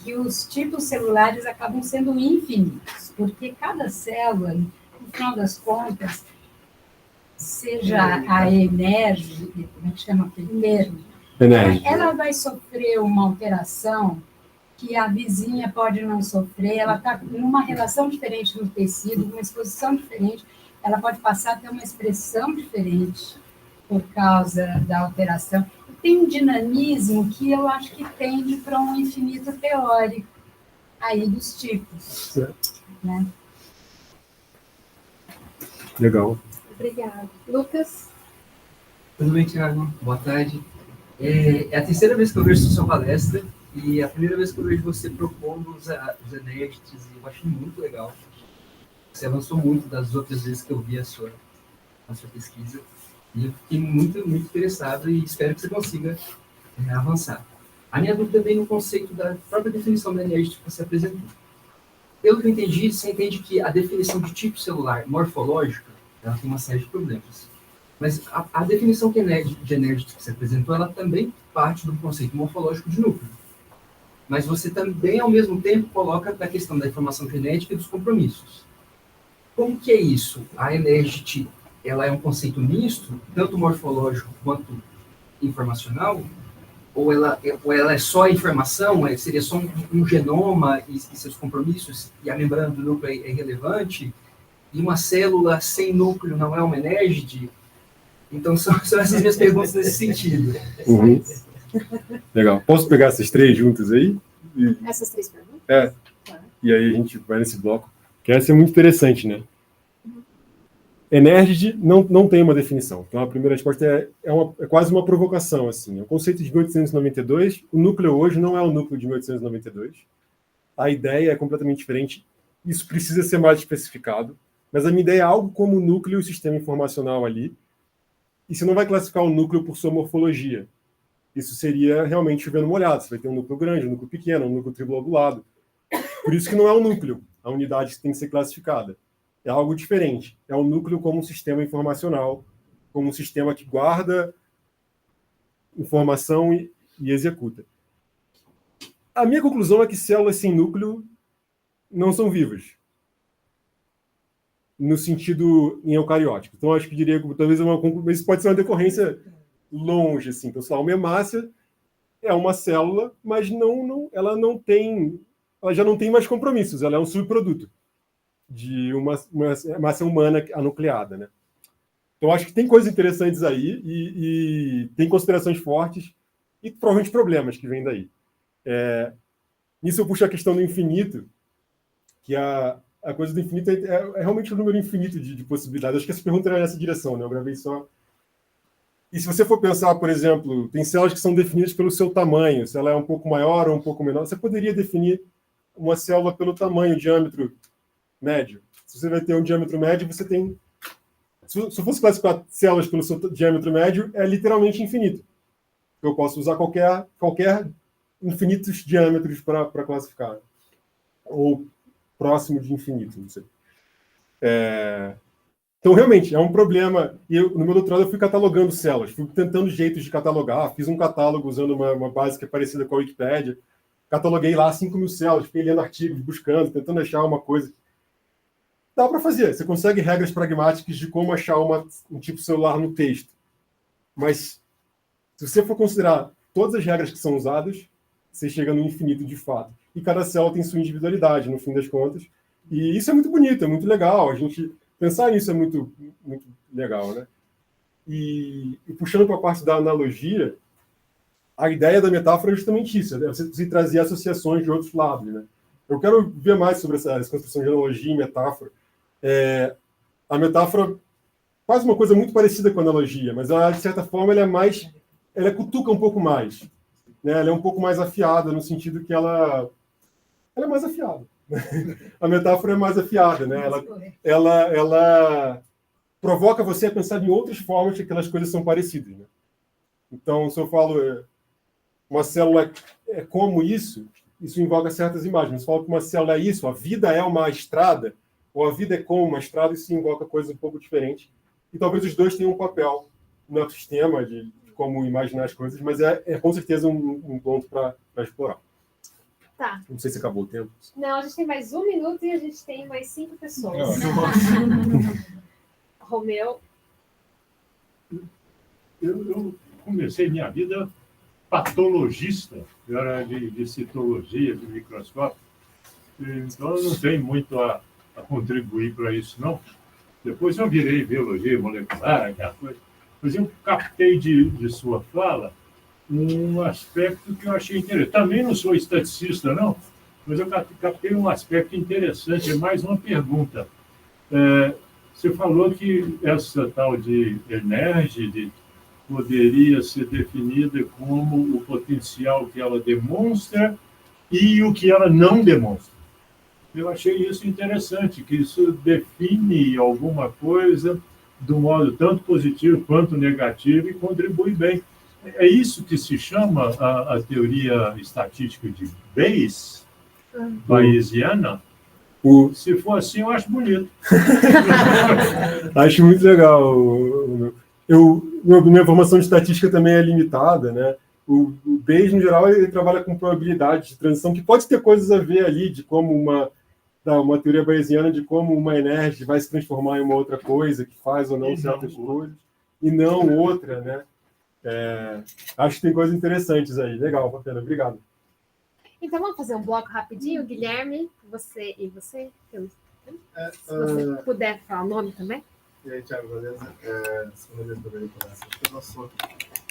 que os tipos celulares acabam sendo infinitos, porque cada célula, no final das contas, seja a enérgica, como é que chama aquele termo, ela vai sofrer uma alteração que a vizinha pode não sofrer, ela está numa relação diferente no tecido, uma exposição diferente, ela pode passar a ter uma expressão diferente por causa da alteração. Tem um dinamismo que eu acho que tende para um infinito teórico aí dos tipos. Né?
Legal.
Obrigada. Lucas?
Tudo bem, Thiago? Boa tarde. É a terceira vez que eu vejo sua palestra e a primeira vez que eu vejo você propondo os Energies, e eu achei muito legal. Você avançou muito das outras vezes que eu vi a sua pesquisa e eu fiquei muito, muito interessado e espero que você consiga avançar. A minha dúvida vem no conceito da própria definição da Energies que você apresentou. Pelo que eu entendi, você entende que a definição de tipo celular morfológica ela tem uma série de problemas. Mas a definição de Energies que você apresentou, ela também parte do conceito morfológico de núcleo. Mas você também, ao mesmo tempo, coloca a questão da informação genética e dos compromissos. Como que é isso? A Energy, ela é um conceito misto, tanto morfológico quanto informacional? Ou ela é só informação? Seria só um genoma e seus compromissos? E a membrana do núcleo é irrelevante? E uma célula sem núcleo não é uma Energy? Então, são essas minhas perguntas nesse sentido.
Uhum. Legal. Posso pegar essas três juntas aí?
Essas três perguntas?
E aí a gente vai nesse bloco. Que essa é muito interessante, né? Energy não tem uma definição. Então, a primeira resposta é quase uma provocação. Assim. O conceito de 1892, o núcleo hoje não é o núcleo de 1892. A ideia é completamente diferente. Isso precisa ser mais especificado. Mas a minha ideia é algo como o núcleo e o sistema informacional ali. E você não vai classificar o núcleo por sua morfologia. Isso seria realmente chovendo molhado. Você vai ter um núcleo grande, um núcleo pequeno, um núcleo triglobulado. Por isso que não é um núcleo, a unidade que tem que ser classificada. É algo diferente. É um núcleo como um sistema informacional, como um sistema que guarda informação e executa. A minha conclusão é que células sem núcleo não são vivas. No sentido em eucariótico. Então, acho que diria que talvez isso pode ser uma decorrência longe, assim. Então, sei lá, uma hemácia é uma célula, mas ela já não tem mais compromissos, ela é um subproduto de uma hemácia humana anucleada, né? Então, acho que tem coisas interessantes aí e tem considerações fortes e provavelmente problemas que vêm daí. Nisso eu puxo a questão do infinito, que a a coisa do infinito é realmente um número infinito de possibilidades. Acho que essa pergunta era nessa direção, né? Eu gravei só. E se você for pensar, por exemplo, tem células que são definidas pelo seu tamanho, se ela é um pouco maior ou um pouco menor, você poderia definir uma célula pelo tamanho, diâmetro médio. Se você vai ter um diâmetro médio, você tem... Se eu fosse classificar células pelo seu diâmetro médio, é literalmente infinito. Eu posso usar qualquer infinitos diâmetros para classificar. Ou próximo de infinito, não sei. Então, realmente, é um problema. E no meu doutorado eu fui catalogando células, fui tentando jeitos de catalogar, fiz um catálogo usando uma base que é parecida com a Wikipédia, cataloguei lá 5.000 células, fiquei lendo artigos, buscando, tentando achar uma coisa. Dá para fazer. Você consegue regras pragmáticas de como achar um tipo celular no texto. Mas, se você for considerar todas as regras que são usadas, você chega no infinito de fato. E cada célula tem sua individualidade, no fim das contas. E isso é muito bonito, é muito legal. A gente pensar nisso é muito, muito legal, né? E puxando para a parte da analogia, a ideia da metáfora é justamente isso, é você trazer associações de outros lados, né? Eu quero ver mais sobre essa construção de analogia e metáfora. A metáfora faz uma coisa muito parecida com a analogia, mas ela, de certa forma, ela cutuca um pouco mais, né? Ela é um pouco mais afiada, no sentido que ela é mais afiada. A metáfora é mais afiada, né? Ela provoca você a pensar em outras formas que aquelas coisas são parecidas, né? Então, se eu falo uma célula é como isso invoca certas imagens. Se eu falo que uma célula é isso, a vida é uma estrada, ou a vida é como uma estrada, isso invoca coisas um pouco diferentes. E talvez os dois tenham um papel no ecossistema de como imaginar as coisas, mas é com certeza um ponto para explorar.
Tá.
Não sei se acabou o tempo.
Não, a gente tem mais 1 minuto e a gente tem mais 5 pessoas. Romeu.
Eu comecei minha vida patologista, eu era de citologia, de microscópio, então eu não tenho muito a contribuir para isso, não. Depois eu virei biologia molecular, aquela coisa. Mas eu captei de sua fala um aspecto que eu achei interessante. Também não sou esteticista, não, mas eu captei um aspecto interessante, é mais uma pergunta. Você falou que essa tal de energia poderia ser definida como o potencial que ela demonstra e o que ela não demonstra. Eu achei isso interessante, que isso define alguma coisa de um modo tanto positivo quanto negativo e contribui bem. É isso que se chama a teoria estatística de Bayesiana. Se for assim, eu acho bonito.
Acho muito legal. Minha formação de estatística também é limitada, né? O Bayes, no geral, ele trabalha com probabilidade de transição, que pode ter coisas a ver ali de como uma teoria bayesiana de como uma energia vai se transformar em uma outra coisa, que faz ou não certas coisas, e não outra, né? Acho que tem coisas interessantes aí. Legal, Papena, obrigado.
Então vamos fazer um bloco rapidinho, Guilherme, você e você. Se você puder falar o nome também.
E aí, Thiago, beleza? Segunda vez que eu venho conversar, acho que eu nosso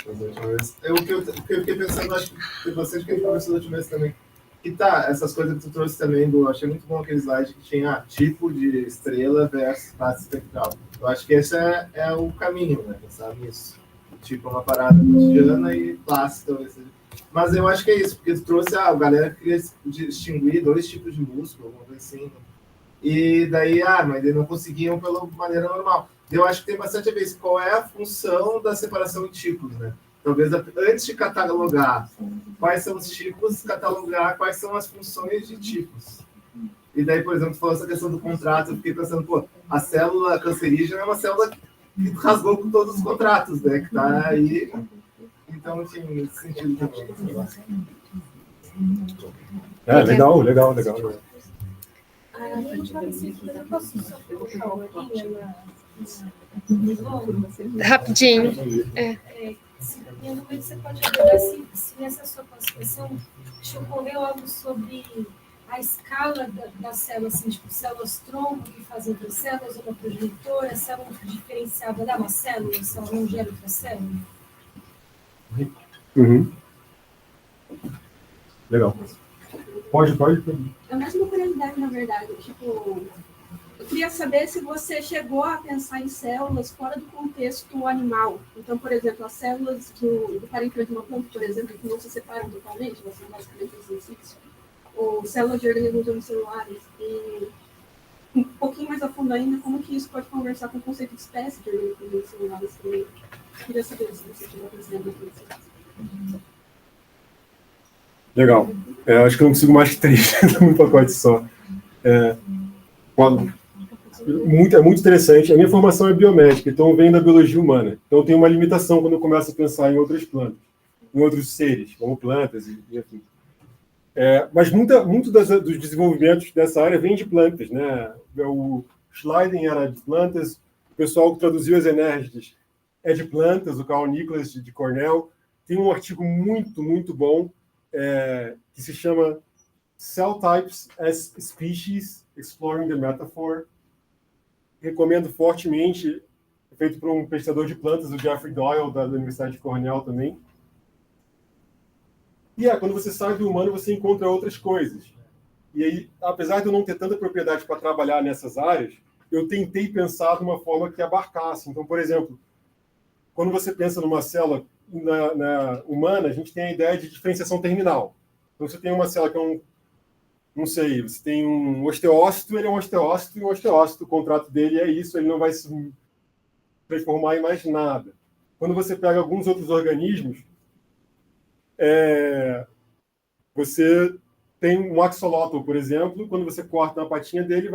da última vez. O que eu fiquei pensando, acho que tem bastante que a gente conversou da última vez também. E tá, essas coisas que tu trouxe também, achei muito bom aquele slide que tinha tipo de estrela versus classe espectral. Eu acho que esse é o caminho, né? Pensar nisso. Tipo, uma parada cotidiana e classe, talvez seja. Mas eu acho que é isso, porque tu trouxe a galera que queria distinguir 2 tipos de músculo, alguma coisa assim. E daí, mas eles não conseguiam pela maneira normal. Eu acho que tem bastante a ver isso. Qual é a função da separação em tipos, né? Talvez antes de catalogar quais são os tipos, catalogar quais são as funções de tipos. E daí, por exemplo, tu falou essa questão do contrato, eu fiquei pensando, a célula cancerígena é uma célula que rasgou com todos os contratos, né? Que tá aí. Então, tinha esse sentido também.
Legal.
Rapidinho.
Você pode ajudar se nessa sua classificação te ocorreu algo sobre a escala da célula, assim, tipo células tronco que fazem outras células, uma progenitora, célula diferenciada dá uma célula, se ela não gera outra célula?
Legal. Pode.
Eu mesmo querendo
curiosidade, na verdade. Tipo, eu queria saber se você chegou a pensar em células fora do contexto animal. Então, por exemplo, as células do parênquima de uma planta, por exemplo, que não se separam totalmente, elas são basicamente exercícios, ou células de organismos unicelulares. E um pouquinho mais a fundo ainda, como que isso pode conversar com o conceito de espécie de organismos unicelulares também. Eu queria saber se você chegou a pensar em
Legal. Acho que eu não consigo mais 3 num pacote só. É muito interessante. A minha formação é biomédica, então vem da biologia humana. Então tem uma limitação quando eu começo a pensar em outras plantas, em outros seres, como plantas e enfim. Mas muito dos desenvolvimentos dessa área vem de plantas, né? O Schleiden era de plantas, o pessoal que traduziu as Enérgides é de plantas, o Carl Nicholas de Cornell. Tem um artigo muito bom que se chama Cell Types as Species, Exploring the Metaphor. Recomendo fortemente, feito por um pesquisador de plantas, o Jeffrey Doyle, da Universidade de Cornell também. E quando você sai do humano, você encontra outras coisas. E aí, apesar de eu não ter tanta propriedade para trabalhar nessas áreas, eu tentei pensar de uma forma que abarcasse. Então, por exemplo, quando você pensa numa célula na humana, a gente tem a ideia de diferenciação terminal. Então, você tem uma célula que não sei, você tem um osteócito, ele é um osteócito, e o osteócito, o contrato dele é isso, ele não vai se transformar em mais nada. Quando você pega alguns outros organismos, você tem um axolotl, por exemplo, quando você corta a patinha dele,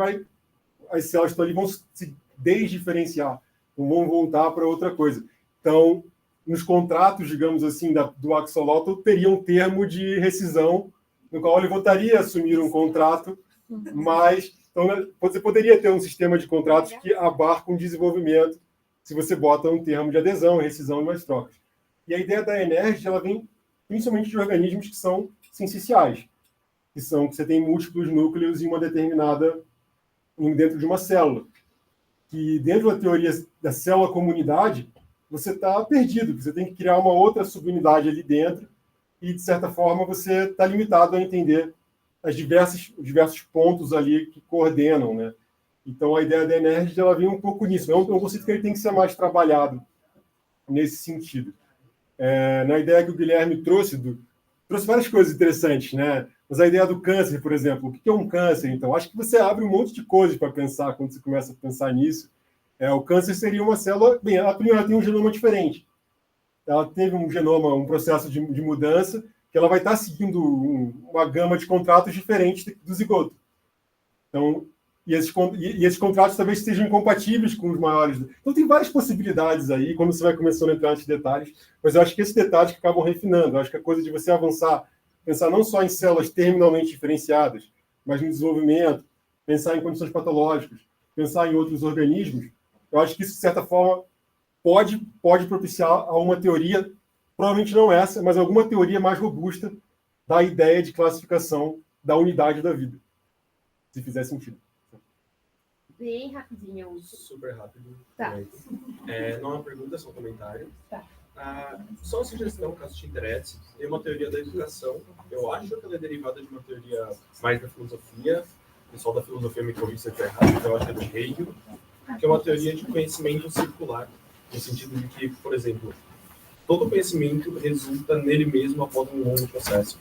as células que estão ali vão se desdiferenciar, não vão voltar para outra coisa. Então, nos contratos, digamos assim, do axolotl, teria um termo de rescisão, no qual ele voltaria a assumir um contrato, mas então, você poderia ter um sistema de contratos que abarca um desenvolvimento se você bota um termo de adesão, rescisão e mais trocas. E a ideia da Enérgide, ela vem principalmente de organismos que são sinciciais, que você tem múltiplos núcleos em uma determinada, dentro de uma célula. Que dentro da teoria da célula-comunidade, você está perdido, você tem que criar uma outra subunidade ali dentro e, de certa forma, você está limitado a entender os diversos pontos ali que coordenam, né? Então, a ideia da Enérgide, ela vem um pouco nisso. É um conceito que ele tem que ser mais trabalhado nesse sentido. Na ideia que o Guilherme trouxe várias coisas interessantes, né? Mas a ideia do câncer, por exemplo, o que é um câncer, então? Acho que você abre um monte de coisas para pensar quando você começa a pensar nisso. O câncer seria uma célula... Bem, ela primeiro tem um genoma diferente. Ela teve um processo de mudança, que ela vai estar seguindo uma gama de contratos diferentes do zigoto. Então, e esses contratos talvez estejam incompatíveis com os maiores. Então, tem várias possibilidades aí, quando você vai começando a entrar nesses detalhes, mas eu acho que esses detalhes que acabam refinando. Eu acho que a coisa de você avançar, pensar não só em células terminalmente diferenciadas, mas no desenvolvimento, pensar em condições patológicas, pensar em outros organismos, eu acho que isso, de certa forma, pode propiciar a uma teoria, provavelmente não essa, mas alguma teoria mais robusta da ideia de classificação da unidade da vida, se fizer sentido.
Bem rapidinho.
Super rápido.
Tá.
Não é uma pergunta, é só um comentário.
Tá.
Só uma sugestão, caso te interesse. Tem uma teoria da educação. Eu acho que ela é derivada de uma teoria mais da filosofia. O pessoal da filosofia me corrige se eu estiver errado, eu acho que é do Hegel, que é uma teoria de conhecimento circular. No sentido de que, por exemplo, todo conhecimento resulta nele mesmo após um longo processo.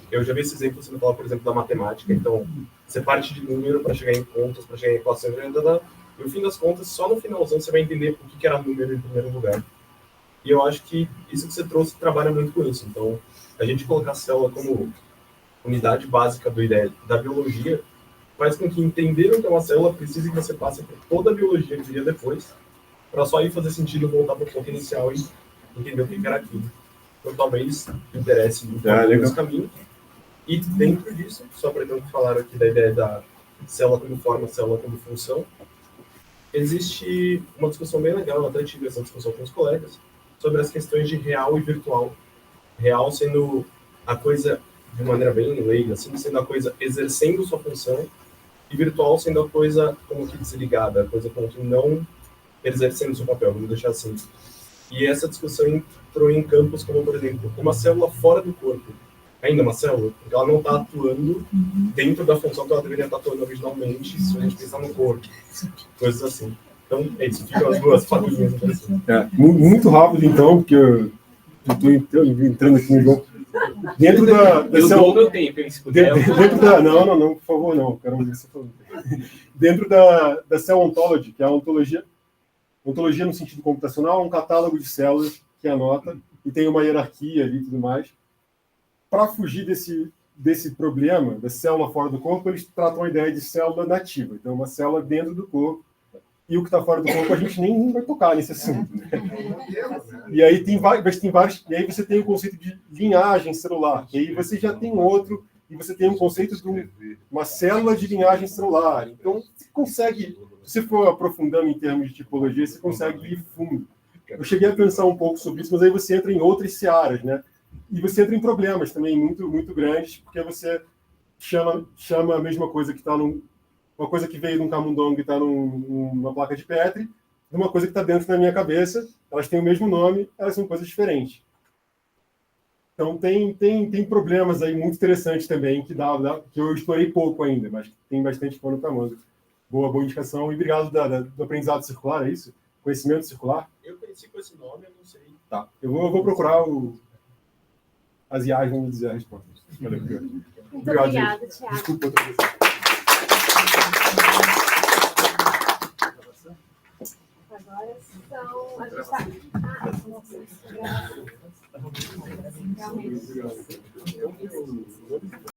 Eu já vi esse exemplo sendo falado, por exemplo, da matemática. Então, você parte de número para chegar em contas, para chegar em equações, e no fim das contas, só no finalzão você vai entender o que era número em primeiro lugar. E eu acho que isso que você trouxe trabalha muito com isso. Então, a gente colocar a célula como unidade básica da biologia faz com que entender o que é uma célula precise que você passe por toda a biologia que viria depois, para só aí fazer sentido voltar para o ponto inicial e entender o que era aquilo. Então, talvez interesse nesse caminho. E dentro disso, só para então falar aqui da ideia da célula como forma, célula como função, existe uma discussão bem legal, eu até tive essa discussão com os colegas, sobre as questões de real e virtual. Real sendo a coisa, de maneira bem leiga, assim, sendo a coisa exercendo sua função, e virtual sendo a coisa como que desligada, a coisa como que não exercendo seu papel, vamos deixar assim. E essa discussão entrou em campos como, por exemplo, uma célula fora do corpo ainda uma célula, porque ela não está atuando dentro da função que ela deveria estar atuando originalmente, se a gente pensar no corpo, coisas assim. Então, é isso, ficam as duas famílias.
Muito rápido, então, porque eu estou entrando aqui no jogo. Dentro da
Eu
célula...
dou o meu tempo, hein, se puder.
Dentro da... Não, por favor, não. Quero ouvir você falando. Dentro da Cell Ontology, que é a ontologia no sentido computacional, um catálogo de células que anota e tem uma hierarquia ali e tudo mais. Para fugir desse problema da célula fora do corpo, eles tratam a ideia de célula nativa. Então, uma célula dentro do corpo. E o que está fora do corpo a gente nem vai tocar nesse assunto. Né? E aí tem vários. E aí você tem o conceito de linhagem celular. E aí você já tem outro. E você tem um conceito de uma célula de linhagem celular. Então, você consegue, se você for aprofundando em termos de tipologia, você consegue ir fundo. Eu cheguei a pensar um pouco sobre isso, mas aí você entra em outras searas, né? E você entra em problemas também muito, muito grandes, porque você chama a mesma coisa que está uma coisa que veio de um camundongo e está numa placa de Petri, de uma coisa que está dentro da minha cabeça, elas têm o mesmo nome, elas são coisas diferentes. Então, tem problemas aí muito interessantes também, que eu explorei pouco ainda, mas tem bastante pano para manga. Boa indicação. E obrigado do aprendizado circular, é isso? Conhecimento circular?
Eu conheci com esse nome, eu não sei.
Tá. Eu vou procurar as IAs, vão me dizer a resposta. Valeu, obrigado.
Muito obrigada, Thiago.
Desculpa outra vez.
Agora são... A gente está... Realmente.